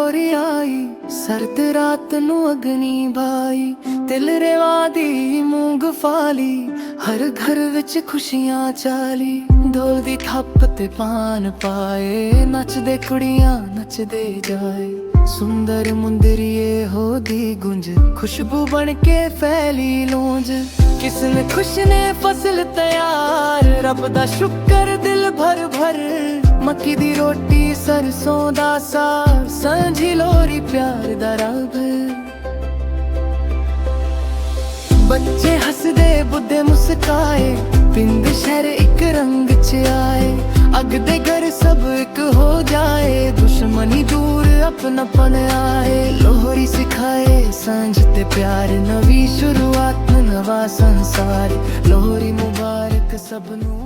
ਲੋਰੀ ਆਈ, ਸਰਦ ਰਾਤ ਨੂੰ ਅਗਨੀ ਬਾਈ, ਤਿਲ ਰੇਵਾ ਦੀ ਮੂੰਗਫਾਲੀ, ਹਰ ਘਰ ਵਿੱਚ ਖੁਸ਼ੀਆਂ ਚਾਲੀ। ਢੋਲ ਦੀ ਥੱਪ ਤੇ ਪਾਨ ਪਾਏ, ਨੱਚਦੇ ਕੁੜੀਆਂ ਨੱਚਦੇ ਜਾਏ। ਸੁੰਦਰ ਮੁੰਦਰੀਏ ਹੋ ਦੀ ਗੁੰਜ, ਖੁਸ਼ਬੂ ਬਣ ਕੇ ਫੈਲੀ ਲੂੰਜ। ਕਿਸਨੇ ਖੁਸ਼ ਨੇ ਫਸਲ ਤਿਆਰ, ਰੱਬ ਦਾ ਸ਼ੁਕਰ ਦਿਲ ਭਰ ਭਰ। ਮੱਕੀ ਦੀ ਰੋਟੀ ਸਰਸੋਂ ਦਾ ਸਾਗ, ਸਾਂਝੀ ਲੋਰੀ ਪਿਆਰ ਦਾ ਰਬ। ਬੱਚੇ ਹੱਸਦੇ ਬੁੱਢੇ ਮੁਸਕਾਏ, ਪਿੰਡ ਸ਼ਹਿਰ ਇੱਕ ਰੰਗ ਚ ਆਏ। ਅੱਗ ਦੇ ਘਰ ਸਭ ਇੱਕ ਹੋ ਜਾਏ, ਦੁਸ਼ਮਣੀ ਦੂਰ ਆਪਣਾਪਨ ਆਏ। ਲੋਹਰੀ ਸਿਖਾਏ ਸਾਂਝ ਤੇ ਪਿਆਰ, ਨਵੀਂ ਸ਼ੁਰੂਆਤ ਨਵਾਂ ਸੰਸਾਰ। ਲੋਹਰੀ ਮੁਬਾਰਕ ਸਭ ਨੂੰ।